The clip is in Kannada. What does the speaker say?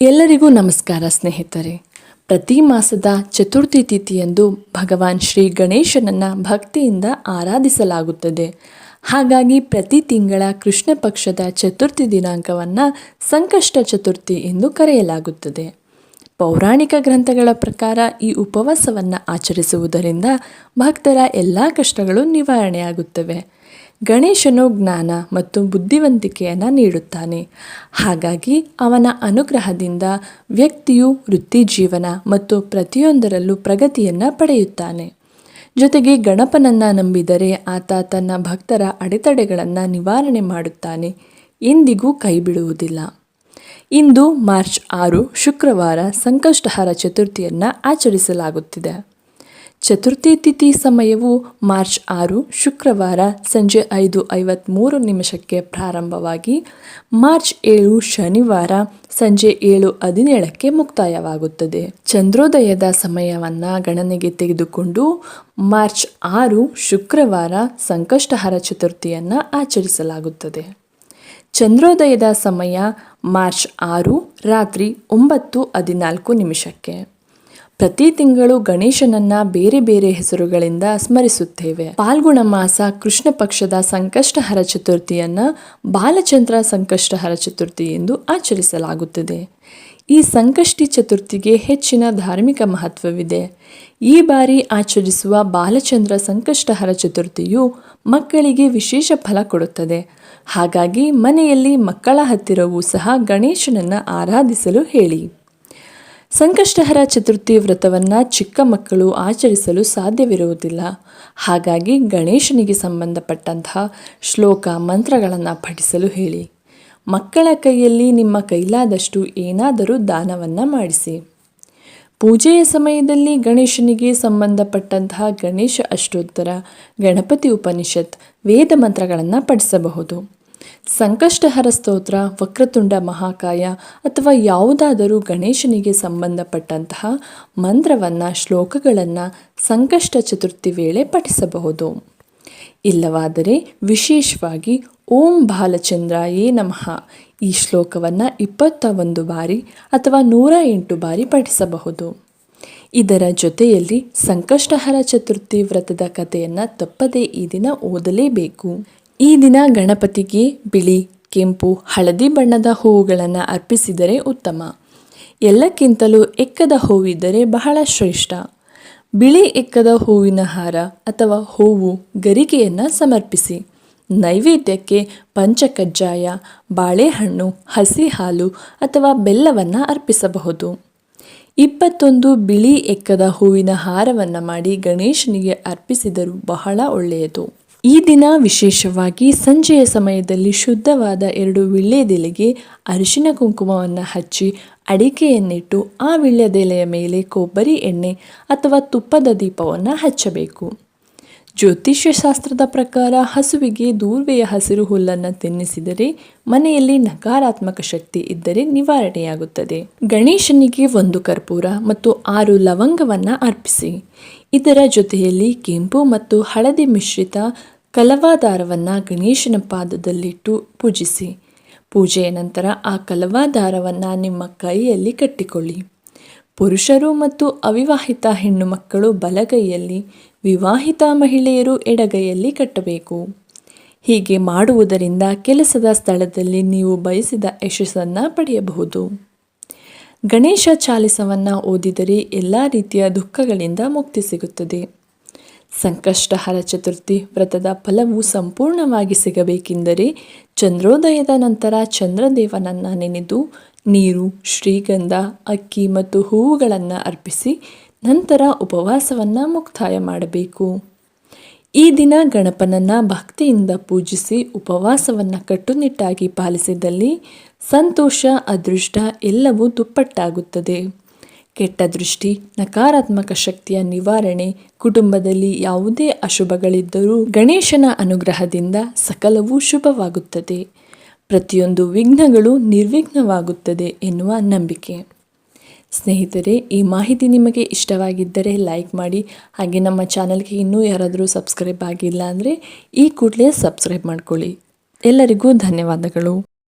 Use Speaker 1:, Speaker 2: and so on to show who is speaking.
Speaker 1: ಎಲ್ಲರಿಗೂ ನಮಸ್ಕಾರ ಸ್ನೇಹಿತರೆ. ಪ್ರತಿ ಮಾಸದ ಚತುರ್ಥಿ ತಿಥಿಯಂದು ಭಗವಾನ್ ಶ್ರೀ ಗಣೇಶನನ್ನು ಭಕ್ತಿಯಿಂದ ಆರಾಧಿಸಲಾಗುತ್ತದೆ. ಹಾಗಾಗಿ ಪ್ರತಿ ತಿಂಗಳ ಕೃಷ್ಣ ಪಕ್ಷದ ಚತುರ್ಥಿ ದಿನಾಂಕವನ್ನು ಸಂಕಷ್ಟ ಚತುರ್ಥಿ ಎಂದು ಕರೆಯಲಾಗುತ್ತದೆ. ಪೌರಾಣಿಕ ಗ್ರಂಥಗಳ ಪ್ರಕಾರ ಈ ಉಪವಾಸವನ್ನು ಆಚರಿಸುವುದರಿಂದ ಭಕ್ತರ ಎಲ್ಲ ಕಷ್ಟಗಳು ನಿವಾರಣೆಯಾಗುತ್ತವೆ. ಗಣೇಶನು ಜ್ಞಾನ ಮತ್ತು ಬುದ್ಧಿವಂತಿಕೆಯನ್ನು ನೀಡುತ್ತಾನೆ. ಹಾಗಾಗಿ ಅವನ ಅನುಗ್ರಹದಿಂದ ವ್ಯಕ್ತಿಯು ವೃತ್ತಿ ಜೀವನ ಮತ್ತು ಪ್ರತಿಯೊಂದರಲ್ಲೂ ಪ್ರಗತಿಯನ್ನು ಪಡೆಯುತ್ತಾನೆ. ಜೊತೆಗೆ ಗಣಪನನ್ನು ನಂಬಿದರೆ ಆತ ತನ್ನ ಭಕ್ತರ ಅಡೆತಡೆಗಳನ್ನು ನಿವಾರಣೆ ಮಾಡುತ್ತಾನೆ, ಎಂದಿಗೂ ಕೈಬಿಡುವುದಿಲ್ಲ. ಇಂದು ಮಾರ್ಚ್ 6 ಶುಕ್ರವಾರ ಸಂಕಷ್ಟಹರ ಚತುರ್ಥಿಯನ್ನು ಆಚರಿಸಲಾಗುತ್ತಿದೆ. ಚತುರ್ಥಿ ತಿಥಿ ಸಮಯವು ಮಾರ್ಚ್ 6 ಶುಕ್ರವಾರ ಸಂಜೆ 5:53 ಪ್ರಾರಂಭವಾಗಿ ಮಾರ್ಚ್ 7 ಶನಿವಾರ ಸಂಜೆ 7:17 ಮುಕ್ತಾಯವಾಗುತ್ತದೆ. ಚಂದ್ರೋದಯದ ಸಮಯವನ್ನು ಗಣನೆಗೆ ತೆಗೆದುಕೊಂಡು ಮಾರ್ಚ್ 6 ಶುಕ್ರವಾರ ಸಂಕಷ್ಟಹರ ಚತುರ್ಥಿಯನ್ನು ಆಚರಿಸಲಾಗುತ್ತದೆ. ಚಂದ್ರೋದಯದ ಸಮಯ ಮಾರ್ಚ್ 6 ರಾತ್ರಿ 9:14. ಪ್ರತಿ ತಿಂಗಳು ಗಣೇಶನನ್ನ ಬೇರೆ ಬೇರೆ ಹೆಸರುಗಳಿಂದ ಸ್ಮರಿಸುತ್ತೇವೆ. ಪಾಲ್ಗುಣ ಮಾಸ ಕೃಷ್ಣ ಪಕ್ಷದ ಸಂಕಷ್ಟಹರ ಚತುರ್ಥಿಯನ್ನು ಬಾಲಚಂದ್ರ ಸಂಕಷ್ಟಹರ ಚತುರ್ಥಿ ಎಂದು ಆಚರಿಸಲಾಗುತ್ತದೆ. ಈ ಸಂಕಷ್ಟಿ ಚತುರ್ಥಿಗೆ ಹೆಚ್ಚಿನ ಧಾರ್ಮಿಕ ಮಹತ್ವವಿದೆ. ಈ ಬಾರಿ ಆಚರಿಸುವ ಬಾಲಚಂದ್ರ ಸಂಕಷ್ಟಹರ ಚತುರ್ಥಿಯು ಮಕ್ಕಳಿಗೆ ವಿಶೇಷ ಫಲ ಕೊಡುತ್ತದೆ. ಹಾಗಾಗಿ ಮನೆಯಲ್ಲಿ ಮಕ್ಕಳ ಹತ್ತಿರವೂ ಸಹ ಗಣೇಶನನ್ನು ಆರಾಧಿಸಲು ಹೇಳಿ. ಸಂಕಷ್ಟಹರ ಚತುರ್ಥಿ ವ್ರತವನ್ನು ಚಿಕ್ಕ ಮಕ್ಕಳು ಆಚರಿಸಲು ಸಾಧ್ಯವಿರುವುದಿಲ್ಲ. ಹಾಗಾಗಿ ಗಣೇಶನಿಗೆ ಸಂಬಂಧಪಟ್ಟಂತಹ ಶ್ಲೋಕ ಮಂತ್ರಗಳನ್ನು ಪಠಿಸಲು ಹೇಳಿ. ಮಕ್ಕಳ ಕೈಯಲ್ಲಿ ನಿಮ್ಮ ಕೈಲಾದಷ್ಟು ಏನಾದರೂ ದಾನವನ್ನು ಮಾಡಿಸಿ. ಪೂಜೆಯ ಸಮಯದಲ್ಲಿ ಗಣೇಶನಿಗೆ ಸಂಬಂಧಪಟ್ಟಂತಹ ಗಣೇಶ ಅಷ್ಟೋತ್ತರ, ಗಣಪತಿ ಉಪನಿಷತ್, ವೇದ ಮಂತ್ರಗಳನ್ನು ಪಠಿಸಬಹುದು. ಸಂಕಷ್ಟಹರ ಸ್ತೋತ್ರ, ವಕ್ರತುಂಡ ಮಹಾಕಾಯ ಅಥವಾ ಯಾವುದಾದರೂ ಗಣೇಶನಿಗೆ ಸಂಬಂಧಪಟ್ಟಂತಹ ಮಂತ್ರವನ್ನು, ಶ್ಲೋಕಗಳನ್ನು ಸಂಕಷ್ಟ ಚತುರ್ಥಿ ವೇಳೆ ಪಠಿಸಬಹುದು. ಇಲ್ಲವಾದರೆ ವಿಶೇಷವಾಗಿ ಓಂ ಬಾಲಚಂದ್ರಾಯೇ ನಮಃ ಈ ಶ್ಲೋಕವನ್ನು 21 ಬಾರಿ ಅಥವಾ 108 ಬಾರಿ ಪಠಿಸಬಹುದು. ಇದರ ಜೊತೆಯಲ್ಲಿ ಸಂಕಷ್ಟಹರ ಚತುರ್ಥಿ ವ್ರತದ ಕಥೆಯನ್ನು ತಪ್ಪದೇ ಈ ದಿನ ಓದಲೇಬೇಕು. ಈ ದಿನ ಗಣಪತಿಗೆ ಬಿಳಿ, ಕೆಂಪು, ಹಳದಿ ಬಣ್ಣದ ಹೂವುಗಳನ್ನು ಅರ್ಪಿಸಿದರೆ ಉತ್ತಮ. ಎಲ್ಲಕ್ಕಿಂತಲೂ ಎಕ್ಕದ ಹೂವಿದ್ದರೆ ಬಹಳ ಶ್ರೇಷ್ಠ. ಬಿಳಿ ಎಕ್ಕದ ಹೂವಿನ ಹಾರ ಅಥವಾ ಹೂವು, ಗರಿಕೆಯನ್ನು ಸಮರ್ಪಿಸಿ. ನೈವೇದ್ಯಕ್ಕೆ ಪಂಚಕಜ್ಜಾಯ, ಬಾಳೆಹಣ್ಣು, ಹಸಿ ಹಾಲು ಅಥವಾ ಬೆಲ್ಲವನ್ನು ಅರ್ಪಿಸಬಹುದು. 21 ಬಿಳಿ ಎಕ್ಕದ ಹೂವಿನ ಹಾರವನ್ನು ಮಾಡಿ ಗಣೇಶನಿಗೆ ಅರ್ಪಿಸಿದರೂ ಬಹಳ ಒಳ್ಳೆಯದು. ಈ ದಿನ ವಿಶೇಷವಾಗಿ ಸಂಜೆಯ ಸಮಯದಲ್ಲಿ ಶುದ್ಧವಾದ 2 ವೀಳ್ಯದೆಲೆಗೆ ಅರಿಶಿನ ಕುಂಕುಮವನ್ನು ಹಚ್ಚಿ ಅಡಿಕೆಯನ್ನಿಟ್ಟು ಆ ವೀಳ್ಯದೆಲೆಯ ಮೇಲೆ ಕೊಬ್ಬರಿ ಎಣ್ಣೆ ಅಥವಾ ತುಪ್ಪದ ದೀಪವನ್ನು ಹಚ್ಚಬೇಕು. ಜ್ಯೋತಿಷ್ಯ ಶಾಸ್ತ್ರದ ಪ್ರಕಾರ ಹಸುವಿಗೆ ದೂರ್ವೆಯ ಹಸಿರು ಹುಲ್ಲನ್ನು ತಿನ್ನಿಸಿದರೆ ಮನೆಯಲ್ಲಿ ನಕಾರಾತ್ಮಕ ಶಕ್ತಿ ಇದ್ದರೆ ನಿವಾರಣೆಯಾಗುತ್ತದೆ. ಗಣೇಶನಿಗೆ 1 ಕರ್ಪೂರ ಮತ್ತು 6 ಲವಂಗವನ್ನು ಅರ್ಪಿಸಿ. ಇದರ ಜೊತೆಯಲ್ಲಿ ಕೆಂಪು ಮತ್ತು ಹಳದಿ ಮಿಶ್ರಿತ ಕಲವಾದಾರವನ್ನು ಗಣೇಶನ ಪಾದದಲ್ಲಿಟ್ಟು ಪೂಜಿಸಿ. ಪೂಜೆಯ ನಂತರ ಆ ಕಲವಾದಾರವನ್ನು ನಿಮ್ಮ ಕೈಯಲ್ಲಿ ಕಟ್ಟಿಕೊಳ್ಳಿ. ಪುರುಷರು ಮತ್ತು ಅವಿವಾಹಿತ ಹೆಣ್ಣು ಮಕ್ಕಳು ಬಲಗೈಯಲ್ಲಿ, ವಿವಾಹಿತ ಮಹಿಳೆಯರು ಎಡಗೈಯಲ್ಲಿ ಕಟ್ಟಬೇಕು. ಹೀಗೆ ಮಾಡುವುದರಿಂದ ಕೆಲಸದ ಸ್ಥಳದಲ್ಲಿ ನೀವು ಬಯಸಿದ ಯಶಸ್ಸನ್ನು ಪಡೆಯಬಹುದು. ಗಣೇಶ ಚಾಲಿಸವನ್ನು ಓದಿದರೆ ಎಲ್ಲ ರೀತಿಯ ದುಃಖಗಳಿಂದ ಮುಕ್ತಿ ಸಿಗುತ್ತದೆ. ಸಂಕಷ್ಟಹರ ಚತುರ್ಥಿ ವ್ರತದ ಫಲವು ಸಂಪೂರ್ಣವಾಗಿ ಸಿಗಬೇಕೆಂದರೆ ಚಂದ್ರೋದಯದ ನಂತರ ಚಂದ್ರದೇವನನ್ನು ನೆನೆದು ನೀರು, ಶ್ರೀಗಂಧ, ಅಕ್ಕಿ ಮತ್ತು ಹೂವುಗಳನ್ನು ಅರ್ಪಿಸಿ ನಂತರ ಉಪವಾಸವನ್ನು ಮುಕ್ತಾಯ ಮಾಡಬೇಕು. ಈ ದಿನ ಗಣಪನನ್ನು ಭಕ್ತಿಯಿಂದ ಪೂಜಿಸಿ ಉಪವಾಸವನ್ನು ಕಟ್ಟುನಿಟ್ಟಾಗಿ ಪಾಲಿಸಿದಲ್ಲಿ ಸಂತೋಷ, ಅದೃಷ್ಟ ಎಲ್ಲವೂ ದುಪ್ಪಟ್ಟಾಗುತ್ತದೆ. ಕೆಟ್ಟ ದೃಷ್ಟಿ, ನಕಾರಾತ್ಮಕ ಶಕ್ತಿಯ ನಿವಾರಣೆ, ಕುಟುಂಬದಲ್ಲಿ ಯಾವುದೇ ಅಶುಭಗಳಿದ್ದರೂ ಗಣೇಶನ ಅನುಗ್ರಹದಿಂದ ಸಕಲವೂ ಶುಭವಾಗುತ್ತದೆ. ಪ್ರತಿಯೊಂದು ವಿಘ್ನಗಳು ನಿರ್ವಿಘ್ನವಾಗುತ್ತದೆ ಎನ್ನುವ ನಂಬಿಕೆ. ಸ್ನೇಹಿತರೆ, ಈ ಮಾಹಿತಿ ನಿಮಗೆ ಇಷ್ಟವಾಗಿದ್ದರೆ ಲೈಕ್ ಮಾಡಿ. ಹಾಗೆ ನಮ್ಮ ಚಾನಲ್ಗೆ ಇನ್ನೂ ಯಾರಾದರೂ ಸಬ್ಸ್ಕ್ರೈಬ್ ಆಗಿಲ್ಲ ಅಂದರೆ ಈ ಕೂಡಲೇ ಸಬ್ಸ್ಕ್ರೈಬ್ ಮಾಡ್ಕೊಳ್ಳಿ. ಎಲ್ಲರಿಗೂ ಧನ್ಯವಾದಗಳು.